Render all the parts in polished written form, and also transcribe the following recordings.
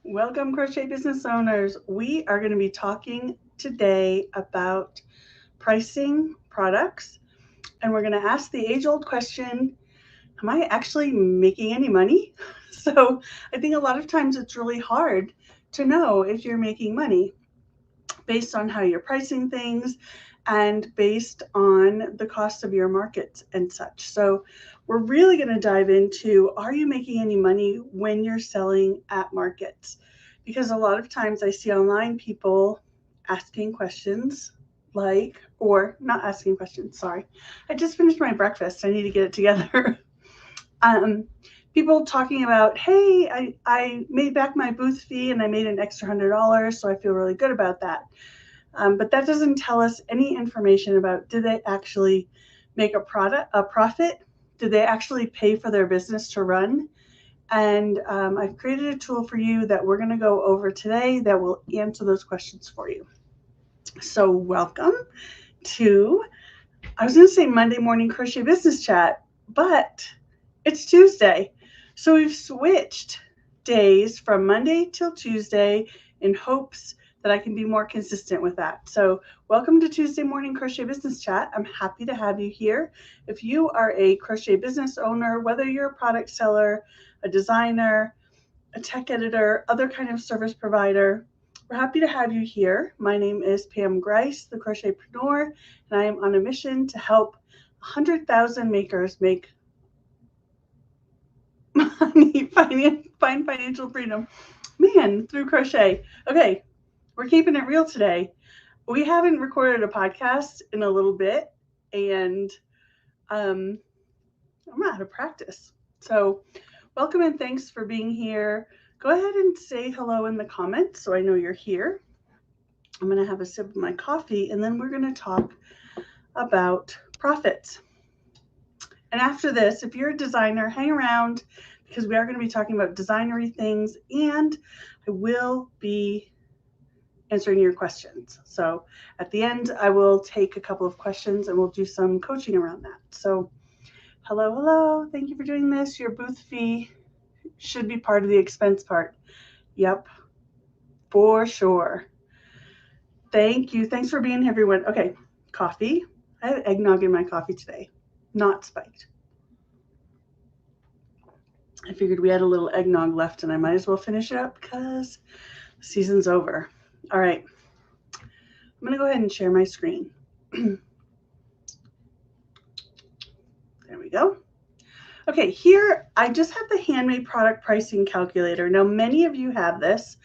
Welcome, crochet business owners. We are going to be talking today about pricing products, and we're going to ask the age old question: am I actually making any money? So, I think a lot of times it's really hard to know if you're making money based on how you're pricing things and based on the cost of your markets and such. So, we're really going to dive into, are you making any money when you're selling at markets? Because a lot of times I see online people asking questions like, or not asking questions, sorry. I just finished my breakfast. I need to get it together. um, People talking about, hey, I made back my booth fee and I made an extra $100, so I feel really good about that. But that doesn't tell us any information about, did they actually make a profit? Did they actually pay for their business to run? And I've created a tool for you that we're going to go over today that will answer those questions for you. So welcome to, I was going to say Monday morning crochet business chat, but it's Tuesday. So we've switched days from Monday till Tuesday in hopes that I can be more consistent with that. So welcome to Tuesday morning crochet business chat. I'm happy to have you here. If you are a crochet business owner, whether you're a product seller, a designer, a tech editor, other kind of service provider, we're happy to have you here. My name is Pam Grice, the Crochetpreneur, and I am on a mission to help 100,000 makers make money, find financial freedom, man, through crochet. Okay, we're keeping it real today. We haven't recorded a podcast in a little bit, and I'm out of practice. So, welcome and thanks for being here. Go ahead and say hello in the comments so I know you're here. I'm going to have a sip of my coffee and then we're going to talk about profits. And after this, if you're a designer, hang around because we are going to be talking about designery things and I will be answering your questions. So at the end, I will take a couple of questions and we'll do some coaching around that. So hello, hello. Thank you for doing this. Your booth fee should be part of the expense part. Yep, for sure. Thank you. Thanks for being here, everyone. Okay, coffee. I have eggnog in my coffee today, not spiked. I figured we had a little eggnog left and I might as well finish it up because the season's over. All right, I'm going to go ahead and share my screen. There we go. Okay, here I just have the handmade product pricing calculator. Now, many of you have this.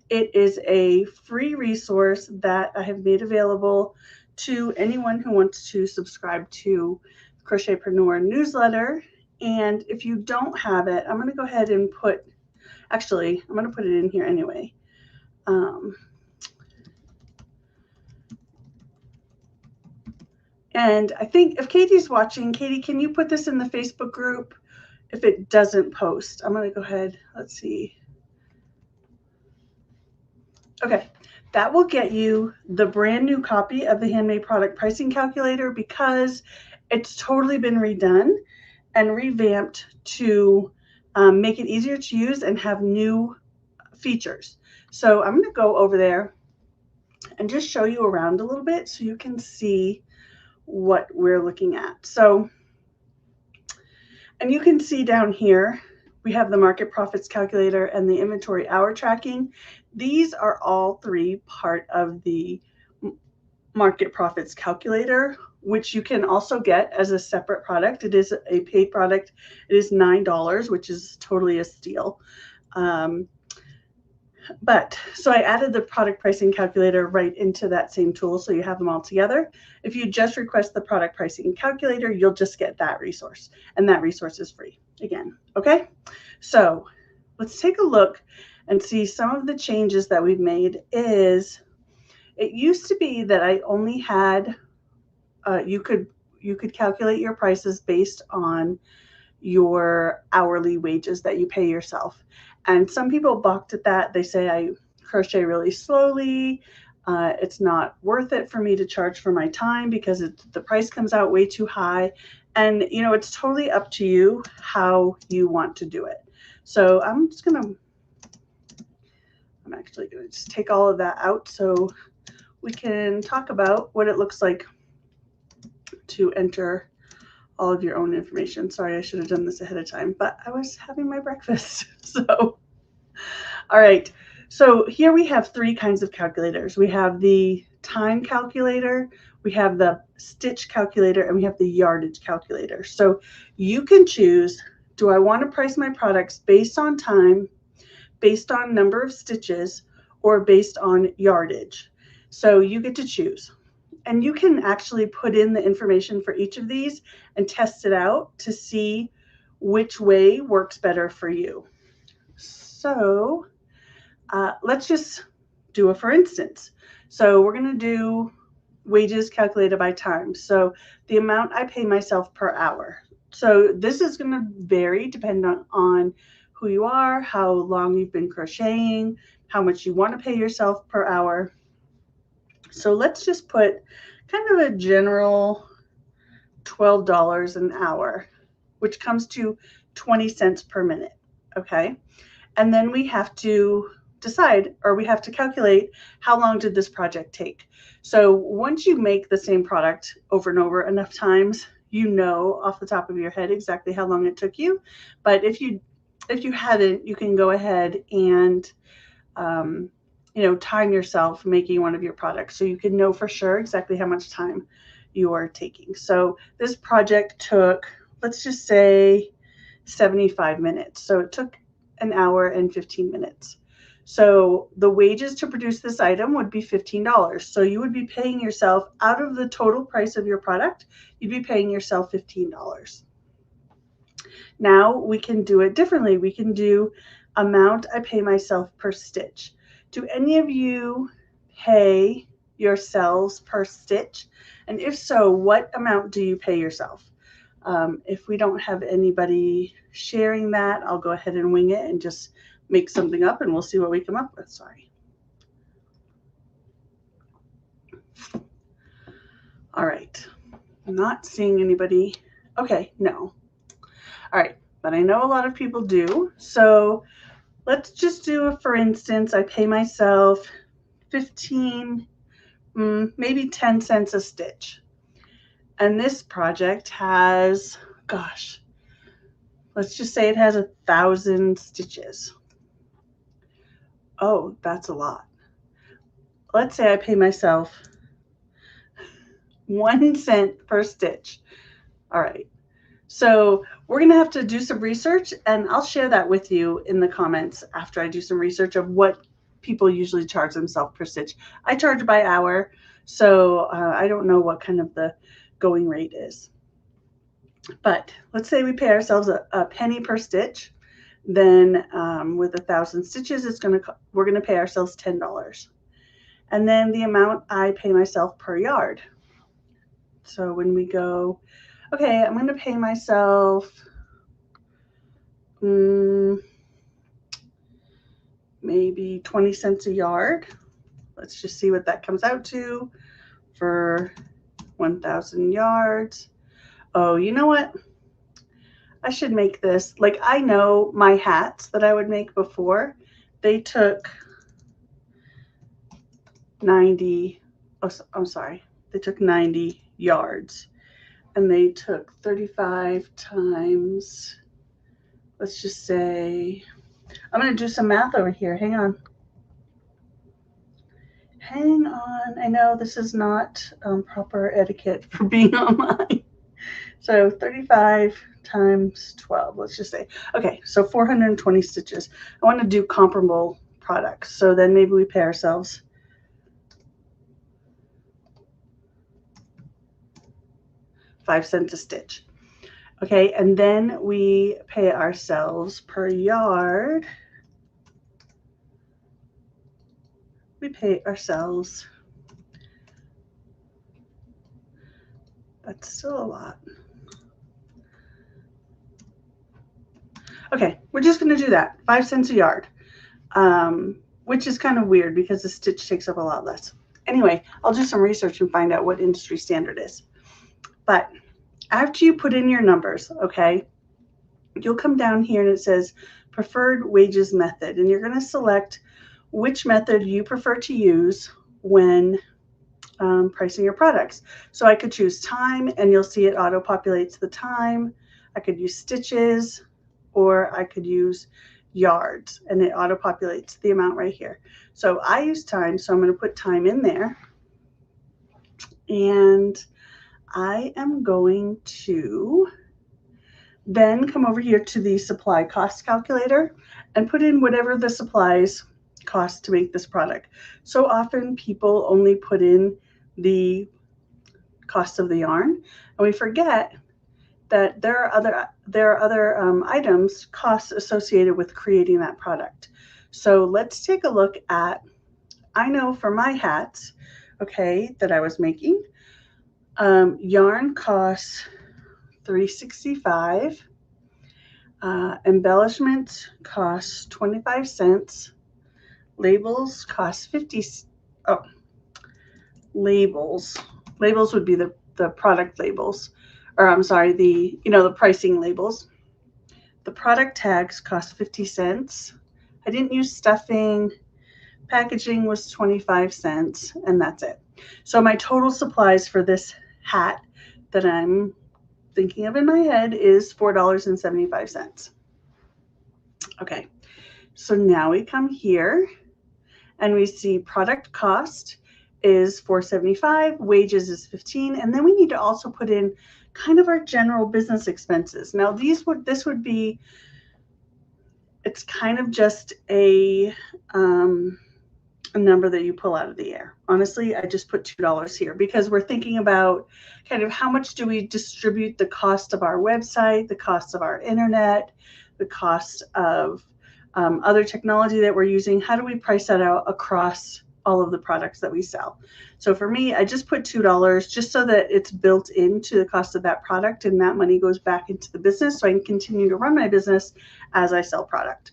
It is a free resource that I have made available to anyone who wants to subscribe to Crochetpreneur newsletter. And if you don't have it, I'm going to go ahead and I'm going to put it in here anyway. And I think if Katie's watching, Katie, can you put this in the Facebook group if it doesn't post? I'm going to go ahead. Let's see. Okay, that will get you the brand new copy of the handmade product pricing calculator because it's totally been redone and revamped to make it easier to use and have new features. So I'm going to go over there and just show you around a little bit so you can see what we're looking at. So, and you can see down here, we have the market profits calculator and the inventory hour tracking. These are all three part of the market profits calculator, which you can also get as a separate product. It is a paid product. It is $9, which is totally a steal. But so I added the product pricing calculator right into that same tool so you have them all together. If you just request the product pricing calculator, you'll just get that resource, and that resource is free again. Okay, so let's take a look and see some of the changes that we've made. It used to be that I only had you could calculate your prices based on your hourly wages that you pay yourself. And some people balked at that. They say I crochet really slowly. It's not worth it for me to charge for my time because the price comes out way too high. And, it's totally up to you how you want to do it. So I'm just going to I'm actually going to just take all of that out so we can talk about what it looks like to enter all of your own information. Sorry, I should have done this ahead of time, but I was having my breakfast. So, all right. So here we have three kinds of calculators. We have the time calculator, we have the stitch calculator, and we have the yardage calculator. So you can choose, do I want to price my products based on time, based on number of stitches, or based on yardage? So you get to choose. And you can actually put in the information for each of these and test it out to see which way works better for you. So let's just do a for instance. So we're going to do wages calculated by time. So the amount I pay myself per hour. So this is going to vary depending on who you are, how long you've been crocheting, how much you want to pay yourself per hour. So let's just put kind of a general $12 an hour, which comes to 20 cents per minute. Okay. And then we have to decide, or we have to calculate, how long did this project take? So once you make the same product over and over enough times, you know off the top of your head exactly how long it took you. But if you hadn't, you can go ahead and time yourself making one of your products so you can know for sure exactly how much time you are taking. So this project took, let's just say, 75 minutes. So it took an hour and 15 minutes. So the wages to produce this item would be $15. So you would be paying yourself, out of the total price of your product, you'd be paying yourself $15. Now we can do it differently. We can do amount I pay myself per stitch. Do any of you pay yourselves per stitch? And if so, what amount do you pay yourself? If we don't have anybody sharing that, I'll go ahead and wing it and just make something up and we'll see what we come up with. Sorry. All right. I'm not seeing anybody. Okay, no. All right, but I know a lot of people do. So let's just do a, for instance, I pay myself 15, maybe 10 cents a stitch. And this project has, gosh, let's just say it has 1,000 stitches. Oh, that's a lot. Let's say I pay myself 1 cent per stitch. All right. So we're going to have to do some research, and I'll share that with you in the comments after I do some research of what people usually charge themselves per stitch. I charge by hour, so I don't know what kind of the going rate is. But let's say we pay ourselves a penny per stitch. Then with 1,000 stitches, we're going to pay ourselves $10. And then the amount I pay myself per yard. So when we go, okay, I'm going to pay myself maybe 20 cents a yard. Let's just see what that comes out to for 1,000 yards. Oh, you know what? I should make this. Like, I know my hats that I would make before, they took 90, oh, I'm sorry, they took 90 yards. And they took 35 times, let's just say, I'm going to do some math over here. Hang on. Hang on. I know this is not proper etiquette for being online. So 35 times 12, let's just say. Okay, so 420 stitches. I want to do comparable products. So then maybe we pay ourselves $0.05 a stitch. Okay, and then we pay ourselves per yard. We pay ourselves, that's still a lot. Okay, we're just going to do that, 5 cents a yard, which is kind of weird because the stitch takes up a lot less. Anyway, I'll do some research and find out what industry standard is. But after you put in your numbers, okay, you'll come down here and it says preferred wages method, and you're going to select which method you prefer to use when pricing your products. So I could choose time, and you'll see it auto-populates the time. I could use stitches, or I could use yards, and it auto-populates the amount right here. So I use time, so I'm going to put time in there. And I am going to then come over here to the supply cost calculator and put in whatever the supplies cost to make this product. So often people only put in the cost of the yarn, and we forget that there are other items, costs associated with creating that product. So let's take a look at, I know for my hats, okay, that I was making, yarn costs $3.65. Embellishments cost 25 cents. Labels cost 50. Oh, labels would be the product labels, or I'm sorry, the pricing labels. The product tags cost 50 cents. I didn't use stuffing. Packaging was 25 cents, and that's it. So my total supplies for this hat that I'm thinking of in my head is $4.75. Okay, so now we come here and we see product cost is $4.75, wages is $15, and then we need to also put in kind of our general business expenses. Now this would be, it's kind of just a number that you pull out of the air. Honestly, I just put $2 here because we're thinking about kind of how much do we distribute the cost of our website, the cost of our internet, the cost of other technology that we're using. How do we price that out across all of the products that we sell? So for me, I just put $2 just so that it's built into the cost of that product, and that money goes back into the business so I can continue to run my business as I sell product.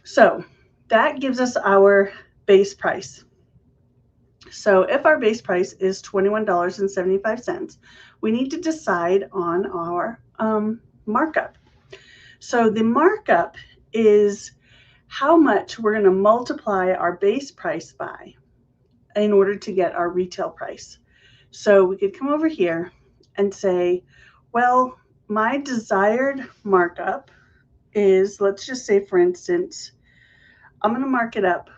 So that gives us our base price. So if our base price is $21.75, we need to decide on our markup. So the markup is how much we're going to multiply our base price by in order to get our retail price. So we could come over here and say, well, my desired markup is, let's just say, for instance, I'm going to mark it up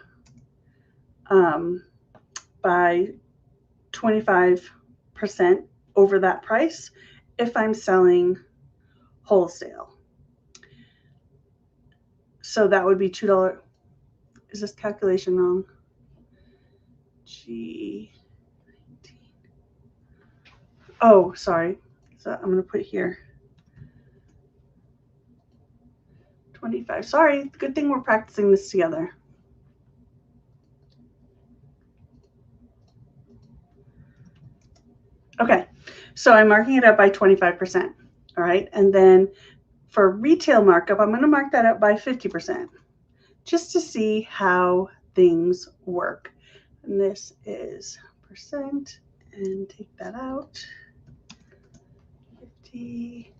by 25% over that price if I'm selling wholesale. So that would be $2. Is this calculation wrong? Oh, sorry. So I'm going to put here 25. Sorry, good thing we're practicing this together. Okay, so I'm marking it up by 25%. All right, and then for retail markup, I'm going to mark that up by 50% just to see how things work. And this is percent, and take that out. 50.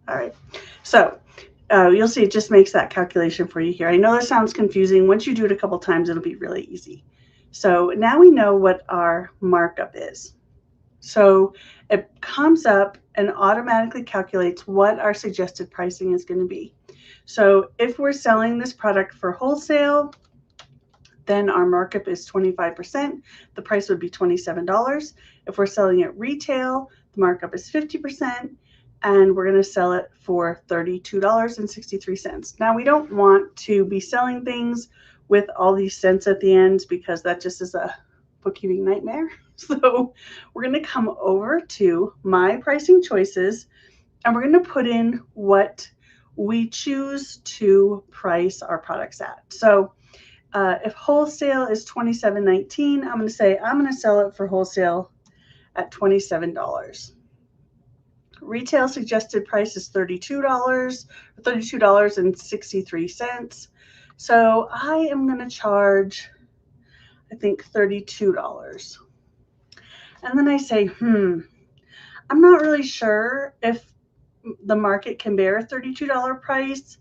All right, so you'll see it just makes that calculation for you here. I know this sounds confusing. Once you do it a couple times, it'll be really easy. So now we know what our markup is. So it comes up and automatically calculates what our suggested pricing is going to be. So if we're selling this product for wholesale, then our markup is 25%. The price would be $27. If we're selling it retail, the markup is 50%, and we're going to sell it for $32.63. Now, we don't want to be selling things with all these cents at the end because that just is a bookkeeping nightmare. So we're going to come over to My Pricing Choices, and we're going to put in what we choose to price our products at. So if wholesale is $27.19, I'm going to say I'm going to sell it for wholesale at $27. Retail suggested price is $32.63. So I am going to charge, I think, $32. And then I say, I'm not really sure if the market can bear a $32 price.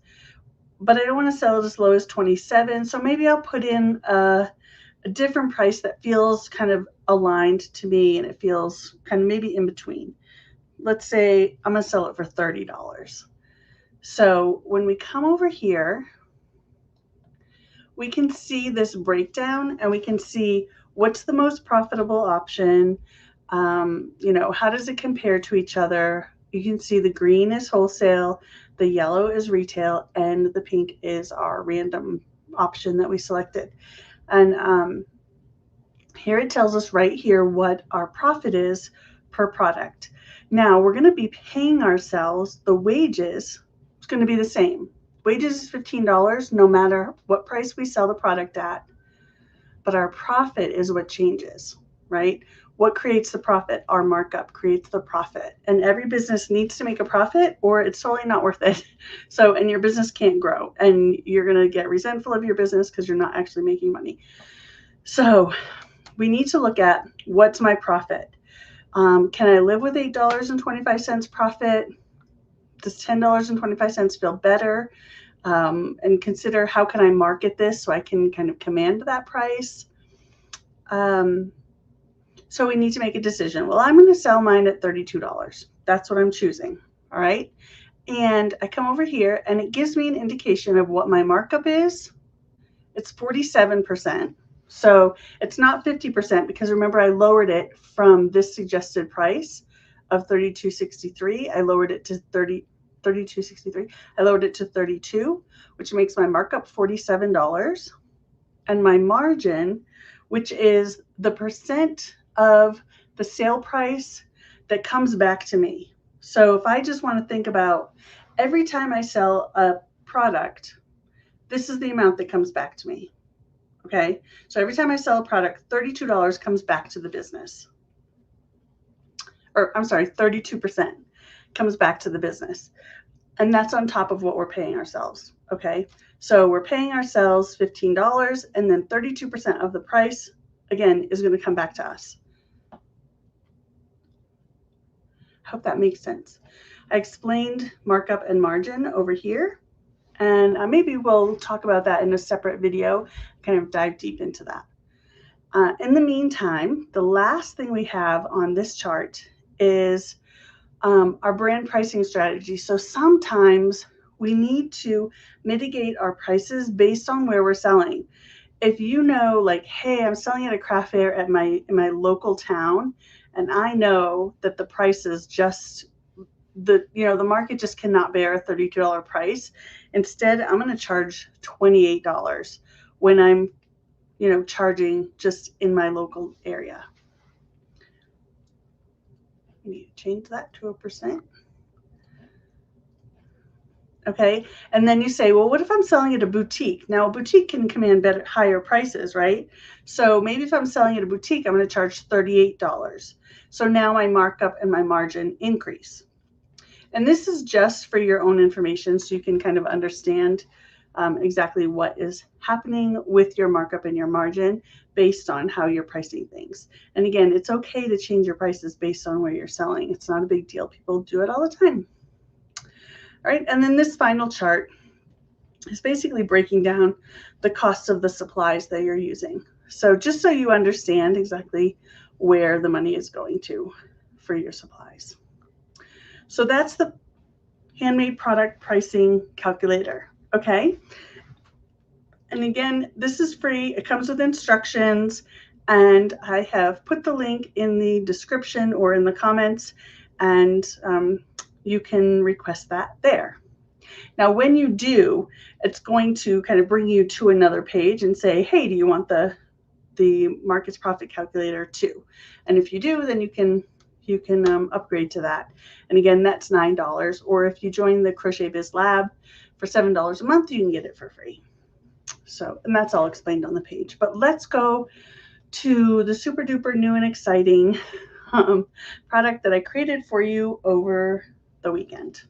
but I don't want to sell it as low as 27. So maybe I'll put in a different price that feels kind of aligned to me and it feels kind of maybe in between. Let's say I'm going to sell it for $30. So when we come over here, we can see this breakdown and we can see what's the most profitable option. How does it compare to each other? You can see the green is wholesale, the yellow is retail, and the pink is our random option that we selected. And here it tells us right here what our profit is per product. Now we're going to be paying ourselves the wages. It's going to be the same. Wages is $15 no matter what price we sell the product at, but our profit is what changes, right? What creates the profit? Our markup creates the profit. And every business needs to make a profit or it's totally not worth it. And your business can't grow and you're going to get resentful of your business because you're not actually making money. So we need to look at what's my profit. Can I live with $8.25 profit? Does $10.25 feel better? And consider how can I market this so I can kind of command that price. So we need to make a decision. Well, I'm going to sell mine at $32. That's what I'm choosing. All right. And I come over here and it gives me an indication of what my markup is. It's 47%. So it's not 50% because remember I lowered it from this suggested price of $32.63. I lowered it to $32.63. I lowered it to $32, which makes my markup $47. And my margin, which is the percent of the sale price that comes back to me. So if I just want to think about every time I sell a product, this is the amount that comes back to me. Okay, so every time I sell a product, $32 comes back to the business. Or I'm sorry, 32% comes back to the business. And that's on top of what we're paying ourselves. Okay, so we're paying ourselves $15 and then 32% of the price, again, is going to come back to us. Hope that makes sense. I explained markup and margin over here. And maybe we'll talk about that in a separate video, kind of dive deep into that. In the meantime, the last thing we have on this chart is our brand pricing strategy. So sometimes we need to mitigate our prices based on where we're selling. If you know, like, hey, I'm selling at a craft fair at in my local town, and I know that the price is just the market just cannot bear a $32 price. Instead, I'm going to charge $28 when I'm, charging just in my local area. I need to change that to 1%. Okay. And then you say, well, what if I'm selling at a boutique? Now, a boutique can command higher prices, right? So maybe if I'm selling at a boutique, I'm going to charge $38. So now my markup and my margin increase. And this is just for your own information so you can kind of understand exactly what is happening with your markup and your margin based on how you're pricing things. And again, it's okay to change your prices based on where you're selling. It's not a big deal. People do it all the time. All right, and then this final chart is basically breaking down the cost of the supplies that you're using. So just so you understand exactly where the money is going to for your supplies. So that's the handmade product pricing calculator, okay? And again, this is free. It comes with instructions, and I have put the link in the description or in the comments, and you can request that there. Now, when you do, it's going to kind of bring you to another page and say, hey, do you want the market's profit calculator too? And if you do, then you can upgrade to that. And again, that's $9. Or if you join the Crochet Biz Lab for $7 a month, you can get it for free. So, and that's all explained on the page. But let's go to the super duper new and exciting product that I created for you over the weekend.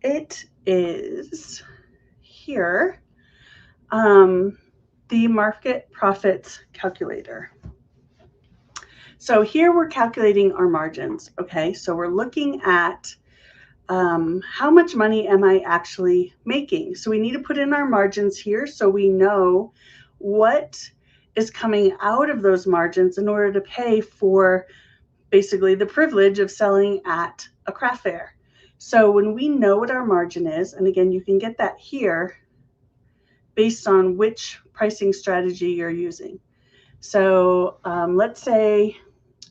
It is here, the market profits calculator. So here we're calculating our margins, okay? So we're looking at how much money am I actually making? So we need to put in our margins here so we know what is coming out of those margins in order to pay for basically the privilege of selling at a craft fair. So when we know what our margin is, and again, you can get that here based on which pricing strategy you're using. So let's say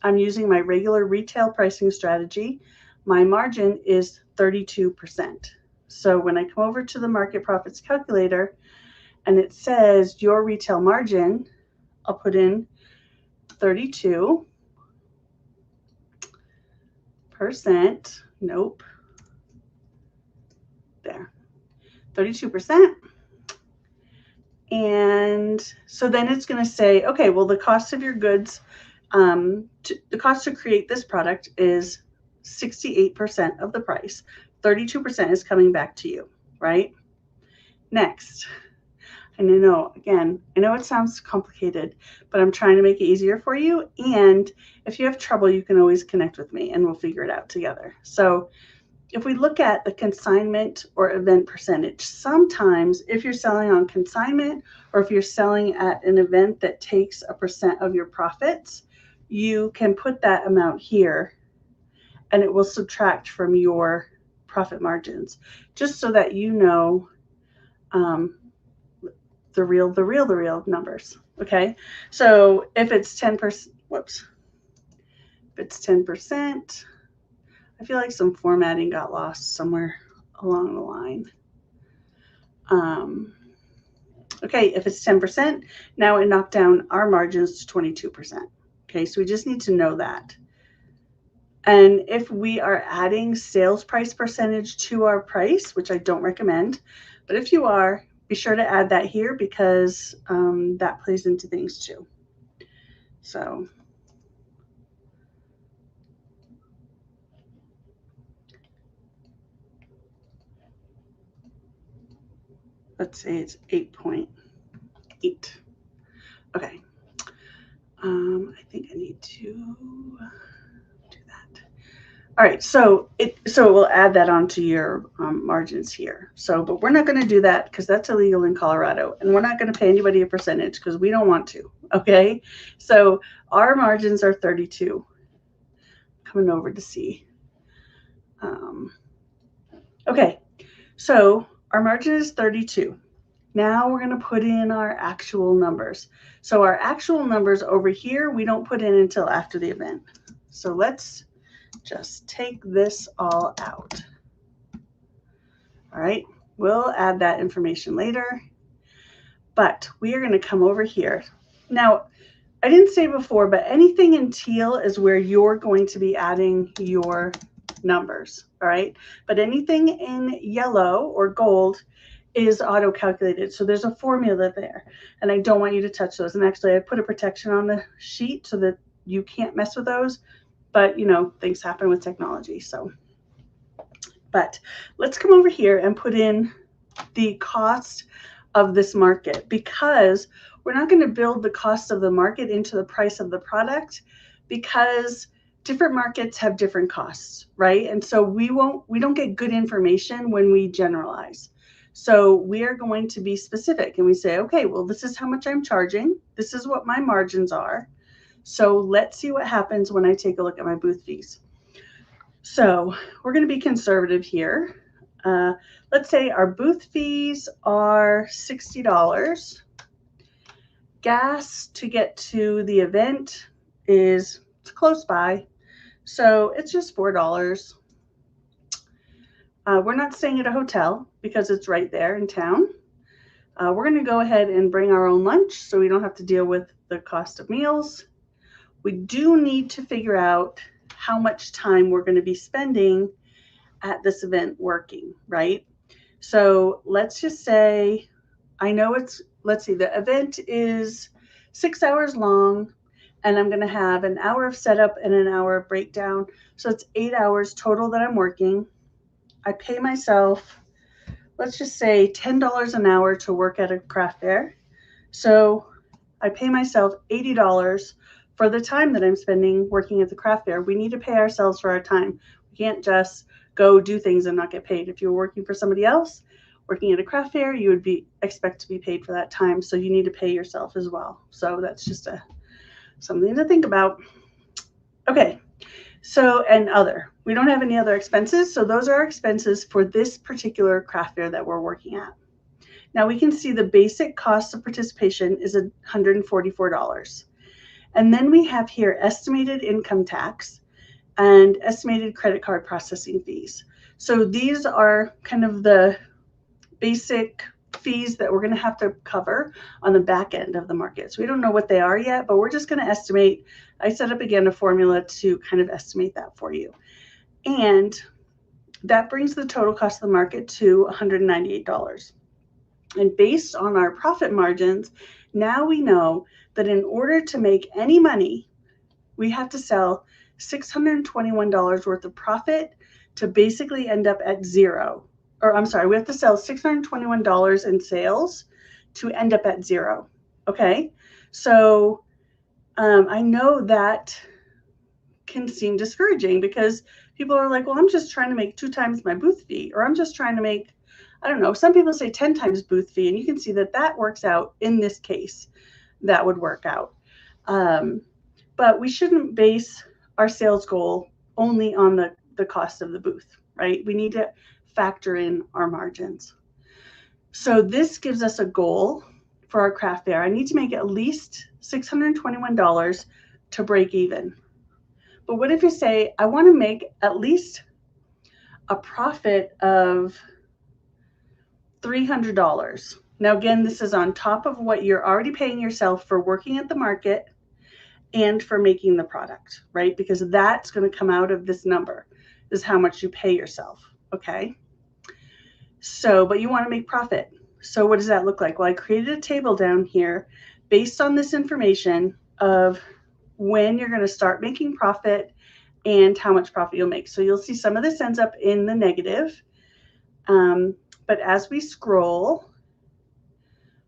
I'm using my regular retail pricing strategy. My margin is 32%. So when I come over to the Market Profits Calculator and it says your retail margin, I'll put in 32%. Nope. There. 32%. And so then it's going to say, okay, well, the cost of your goods, the cost to create this product is 68% of the price. 32% is coming back to you, right? Next. And I know it sounds complicated, but I'm trying to make it easier for you. And if you have trouble, you can always connect with me and we'll figure it out together. So if we look at the consignment or event percentage, sometimes if you're selling on consignment or if you're selling at an event that takes a percent of your profits, you can put that amount here and it will subtract from your profit margins, just so that you know the real numbers. Okay. So if it's 10%, if it's 10%, I feel like some formatting got lost somewhere along the line. Okay, if it's 10%, now it knocked down our margins to 22%. Okay, so we just need to know that. And if we are adding sales price percentage to our price, which I don't recommend, but if you are, be sure to add that here because that plays into things too. So let's say it's 8.8. Okay. I think I need to do that. All right, so it will add that onto your margins here. So, but we're not going to do that because that's illegal in Colorado, and we're not going to pay anybody a percentage because we don't want to. Okay, so our margins are 32. Coming over to see. Okay, so our margin is 32. Now we're going to put in our actual numbers. So our actual numbers over here, we don't put in until after the event. So let's just take this all out. All right, we'll add that information later, but we are going to come over here. Now, I didn't say before, but anything in teal is where you're going to be adding your numbers, all right? But anything in yellow or gold is auto-calculated. So there's a formula there, and I don't want you to touch those. And actually, I put a protection on the sheet so that you can't mess with those. But, things happen with technology. So, but let's come over here and put in the cost of this market, because we're not going to build the cost of the market into the price of the product, because different markets have different costs, right? And so we don't get good information when we generalize. So we are going to be specific and we say, okay, well, this is how much I'm charging. This is what my margins are. So let's see what happens when I take a look at my booth fees. So we're going to be conservative here. Let's say our booth fees are $60. Gas to get to the event is close by, so it's just $4. We're not staying at a hotel because it's right there in town. We're going to go ahead and bring our own lunch so we don't have to deal with the cost of meals. We do need to figure out how much time we're going to be spending at this event working, right? So let's just say, let's see, the event is 6 hours long, and I'm going to have an hour of setup and an hour of breakdown. So it's 8 hours total that I'm working. I pay myself, let's just say $10 an hour to work at a craft fair. So I pay myself $80 for the time that I'm spending working at the craft fair. We need to pay ourselves for our time. We can't just go do things and not get paid. If you were working for somebody else, working at a craft fair, you would expect to be paid for that time. So you need to pay yourself as well. So that's just something to think about. Okay. So, and other, we don't have any other expenses. So those are our expenses for this particular craft fair that we're working at. Now we can see the basic cost of participation is $144. And then we have here estimated income tax and estimated credit card processing fees. So these are kind of the basic fees that we're going to have to cover on the back end of the market. So we don't know what they are yet, but we're just going to estimate. I set up again a formula to kind of estimate that for you. And that brings the total cost of the market to $198. And based on our profit margins, now we know that in order to make any money, we have to sell $621 worth of profit to basically end up at zero. Or I'm sorry, we have to sell $621 in sales to end up at zero. Okay, so I know that can seem discouraging because people are like, well, I'm just trying to make 2 times my booth fee, or I'm just trying to make, I don't know, some people say 10 times booth fee, and you can see that that works out in this case. That would work out. But we shouldn't base our sales goal only on the cost of the booth, right? We need to factor in our margins. So this gives us a goal for our craft fair. I need to make at least $621 to break even. But what if you say, I want to make at least a profit of $300? Now, again, this is on top of what you're already paying yourself for working at the market and for making the product, right? Because that's going to come out of this number, is how much you pay yourself, okay? So, but you want to make profit. So what does that look like? Well, I created a table down here based on this information of when you're going to start making profit and how much profit you'll make. So you'll see some of this ends up in the negative. But as we scroll,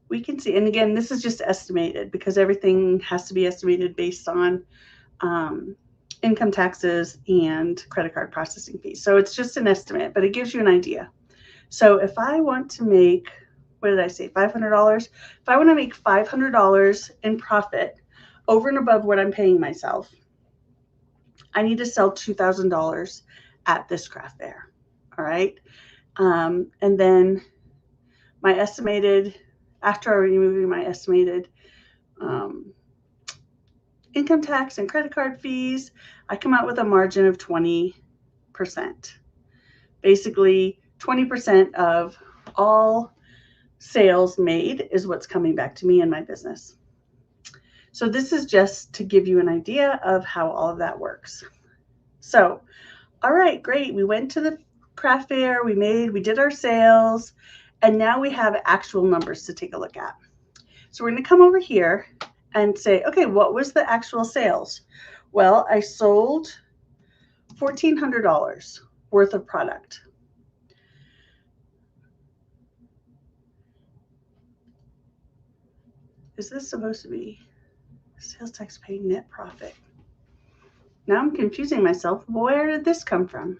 we can see, and again, this is just estimated because everything has to be estimated based on income taxes and credit card processing fees. So it's just an estimate, but it gives you an idea. So if I want to make, what did I say, $500? If I want to make $500 in profit over and above what I'm paying myself, I need to sell $2,000 at this craft fair. All right. And then my estimated, after removing my estimated income tax and credit card fees, I come out with a margin of 20%. Basically, 20% of all sales made is what's coming back to me in my business. So this is just to give you an idea of how all of that works. So, all right, great. We went to the craft fair, we did our sales, and now we have actual numbers to take a look at. So we're going to come over here and say, okay, what was the actual sales? Well, I sold $1,400 worth of product. Is this supposed to be sales tax paid net profit? Now I'm confusing myself. Where did this come from?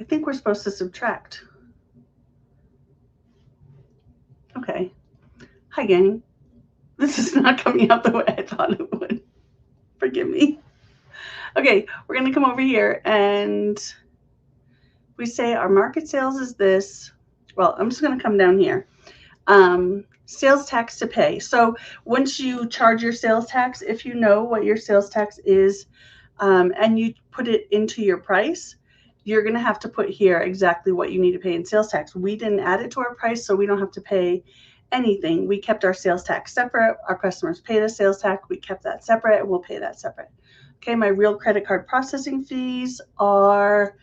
I think we're supposed to subtract. Okay. Hi, gang. This is not coming out the way I thought it would. Forgive me. Okay, we're going to come over here and we say our market sales is this. Well, I'm just going to come down here. Sales tax to pay. So once you charge your sales tax, if you know what your sales tax is and you put it into your price, you're going to have to put here exactly what you need to pay in sales tax. We didn't add it to our price, so we don't have to pay anything. We kept our sales tax separate. Our customers paid us sales tax. We kept that separate, and we'll pay that separate. Okay, my real credit card processing fees are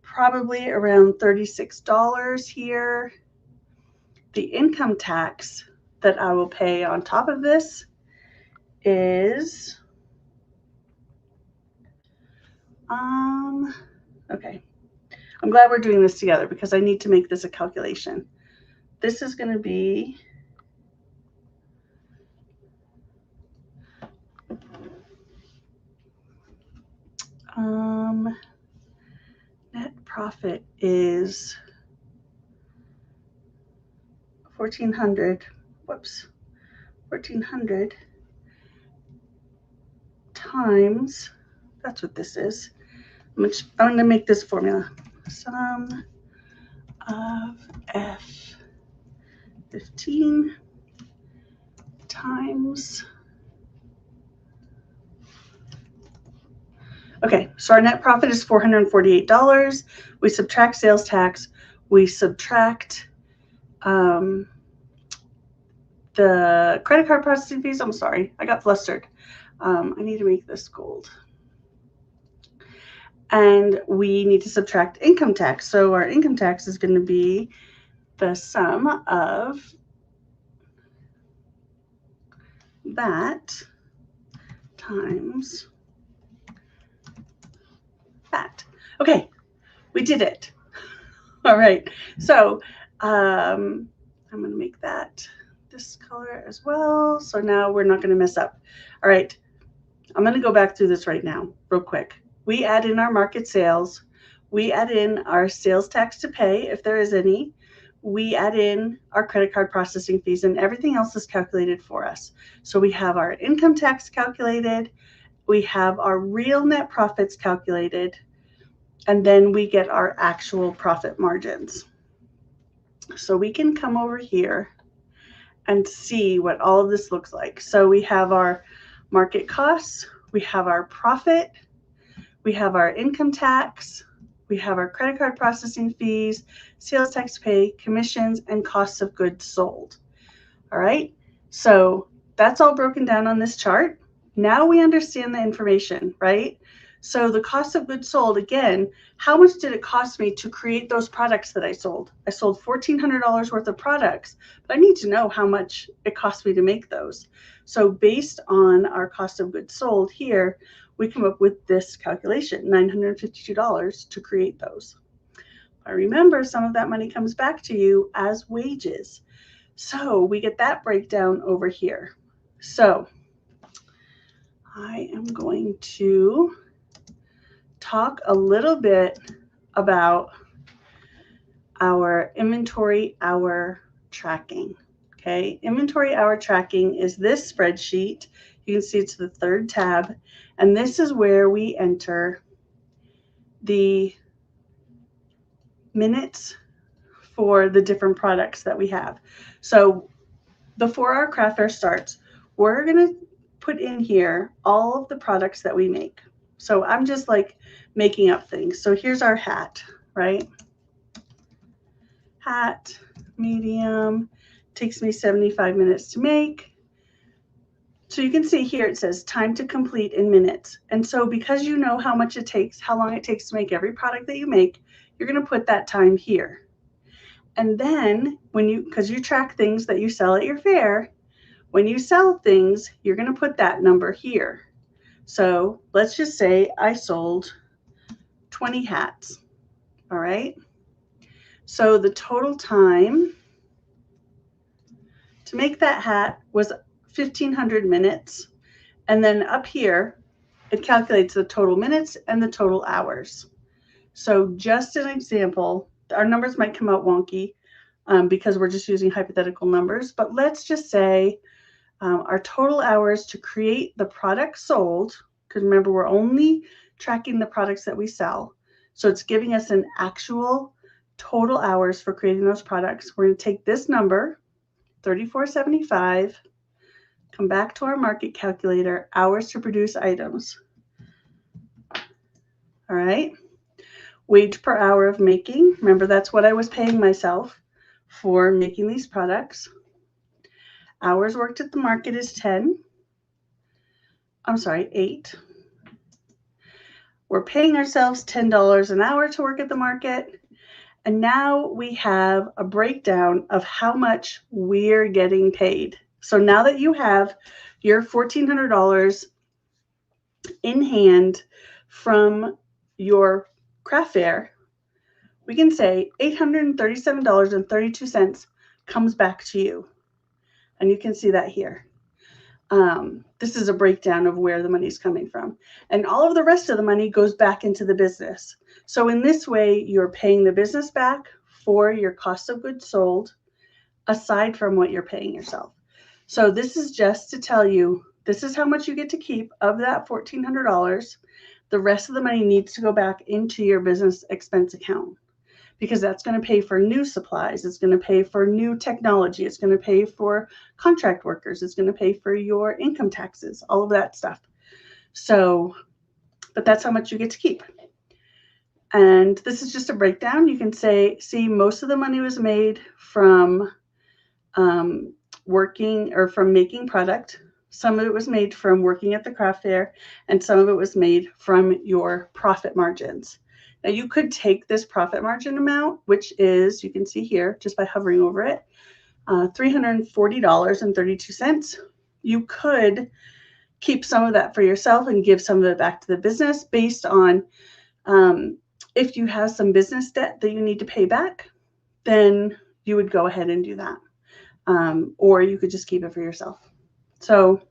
probably around $36 here. The income tax that I will pay on top of this is, okay. I'm glad we're doing this together because I need to make this a calculation. This is going to be Net profit is 1,400. Whoops. 1,400 times, that's what this is. I'm going to make this formula. Sum of F15 times. Okay, so our net profit is $448. We subtract sales tax. We subtract the credit card processing fees. I'm sorry, I got flustered. I need to make this gold. And we need to subtract income tax. So our income tax is going to be the sum of that times that. Okay, we did it. All right, so I'm going to make that this color as well. So now we're not going to mess up. All right, I'm going to go back through this right now real quick. We add in our market sales. We add in our sales tax to pay, if there is any. We add in our credit card processing fees, and everything else is calculated for us. So we have our income tax calculated. We have our real net profits calculated. And then we get our actual profit margins. So we can come over here and see what all of this looks like. So we have our market costs. We have our profit. We have our income tax. We have our credit card processing fees, sales tax pay, commissions, and costs of goods sold. All right, so that's all broken down on this chart. Now we understand the information, right? So the cost of goods sold, again, how much did it cost me to create those products that I sold? I sold $1,400 worth of products, but I need to know how much it cost me to make those. So based on our cost of goods sold here, we come up with this calculation, $952 to create those. But remember, some of that money comes back to you as wages. So we get that breakdown over here. So I am going to talk a little bit about our inventory hour tracking. Okay, inventory hour tracking is this spreadsheet. You can see it's the third tab, and this is where we enter the minutes for the different products that we have. So before our craft fair starts, we're going to put in here all of the products that we make. So I'm just like making up things. So here's our hat, right? Hat, medium, takes me 75 minutes to make. So you can see here it says time to complete in minutes. And so because you know how much it takes, how long it takes to make every product that you make, you're going to put that time here. And then because you track things that you sell at your fair, when you sell things, you're going to put that number here. So let's just say I sold 20 hats. All right. So the total time to make that hat was 1,500 minutes. And then up here, it calculates the total minutes and the total hours. So just an example, our numbers might come out wonky because we're just using hypothetical numbers, but let's just say our total hours to create the product sold, because remember, we're only tracking the products that we sell. So it's giving us an actual total hours for creating those products. We're going to take this number, 34.75, come back to our market calculator, hours to produce items. All right. Wage per hour of making. Remember, that's what I was paying myself for making these products. Hours worked at the market is 8. We're paying ourselves $10 an hour to work at the market. And now we have a breakdown of how much we're getting paid. So now that you have your $1,400 in hand from your craft fair, we can say $837.32 comes back to you. And you can see that here. This is a breakdown of where the money is coming from. And all of the rest of the money goes back into the business. So in this way, you're paying the business back for your cost of goods sold, aside from what you're paying yourself. So this is just to tell you, this is how much you get to keep of that $1,400. The rest of the money needs to go back into your business expense account, because that's going to pay for new supplies. It's going to pay for new technology. It's going to pay for contract workers. It's going to pay for your income taxes, all of that stuff. So, but that's how much you get to keep. And this is just a breakdown. You can see most of the money was made from working or from making product. Some of it was made from working at the craft fair, and some of it was made from your profit margins. Now you could take this profit margin amount, which is, you can see here just by hovering over it, $340.32. You could keep some of that for yourself and give some of it back to the business based on if you have some business debt that you need to pay back, then you would go ahead and do that. Or you could just keep it for yourself. So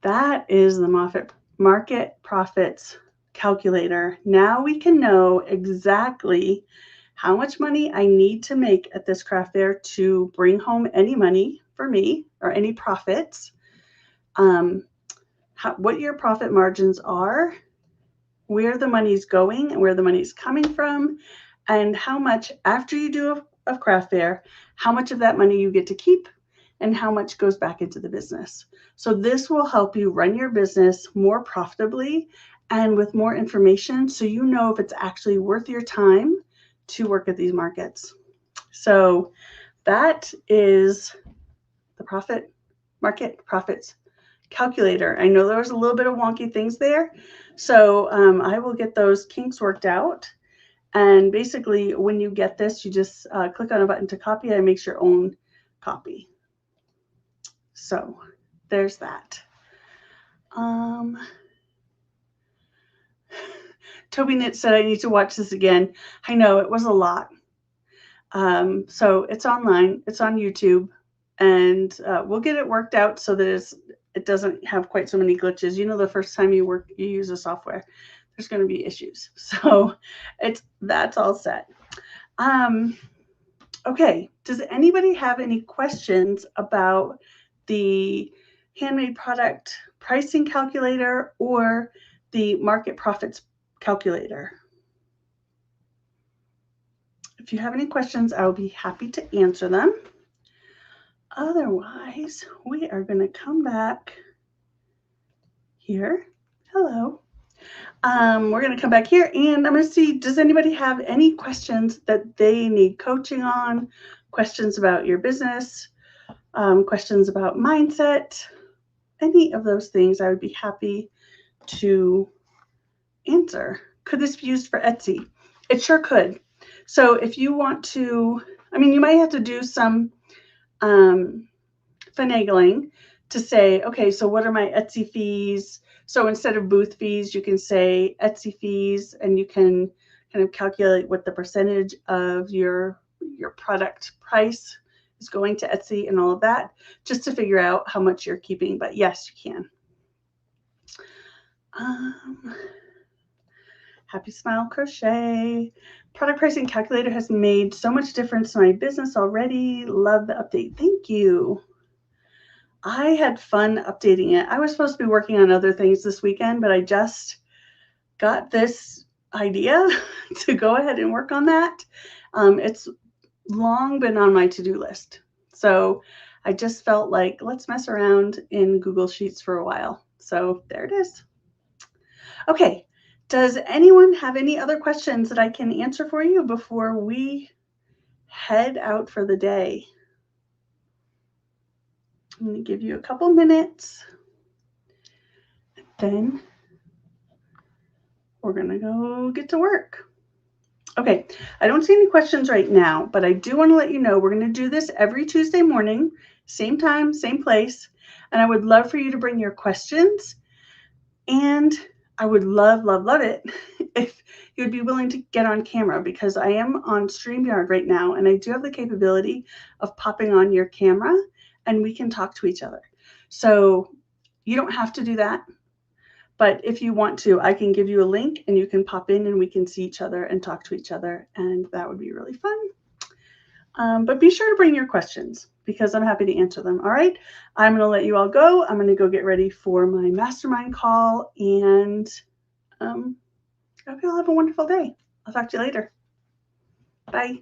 that is the Market Profits Calculator. Now we can know exactly how much money I need to make at this craft fair to bring home any money for me or any profits, what your profit margins are, where the money's going and where the money's coming from, and how much after you do a craft fair, how much of that money you get to keep and how much goes back into the business. So this will help you run your business more profitably and with more information, so you know if it's actually worth your time to work at these markets. So that is the Market Profits Calculator. I know there was a little bit of wonky things there, so I will get those kinks worked out. And basically, when you get this, you just click on a button to copy it and makes your own copy. So there's that. Toby Knit said I need to watch this again. I know it was a lot. So it's online, it's on YouTube, and we'll get it worked out so that it doesn't have quite so many glitches. You know, the first time you use a software, there's going to be issues. So that's all set. Okay, does anybody have any questions about the handmade product pricing calculator or the market profits calculator? If you have any questions, I'll be happy to answer them. Otherwise, we are going to come back here. Hello. We're going to come back here and I'm going to see, does anybody have any questions that they need coaching on, questions about your business, questions about mindset, any of those things I would be happy to answer. Could this be used for Etsy? It sure could. So if you want to, you might have to do some finagling to say, okay, so what are my Etsy fees? So instead of booth fees, you can say Etsy fees, and you can kind of calculate what the percentage of your product price is going to Etsy and all of that, just to figure out how much you're keeping. But yes, you can. Happy Smile Crochet. Product pricing calculator has made so much difference to my business already. Love the update. Thank you. I had fun updating it. I was supposed to be working on other things this weekend, but I just got this idea to go ahead and work on that. It's long been on my to-do list. So I just felt like, let's mess around in Google Sheets for a while. So there it is. Okay. Does anyone have any other questions that I can answer for you before we head out for the day? I'm going to give you a couple minutes. Then we're going to go get to work. Okay, I don't see any questions right now, but I do want to let you know we're going to do this every Tuesday morning, same time, same place. And I would love for you to bring your questions. And I would love, love, love it if you'd be willing to get on camera, because I am on StreamYard right now and I do have the capability of popping on your camera and we can talk to each other. So You don't have to do that. But if you want to, I can give you a link and you can pop in and we can see each other and talk to each other. And that would be really fun. But be sure to bring your questions because I'm happy to answer them. All right. I'm going to let you all go. I'm going to go get ready for my mastermind call. And I hope you all have a wonderful day. I'll talk to you later. Bye.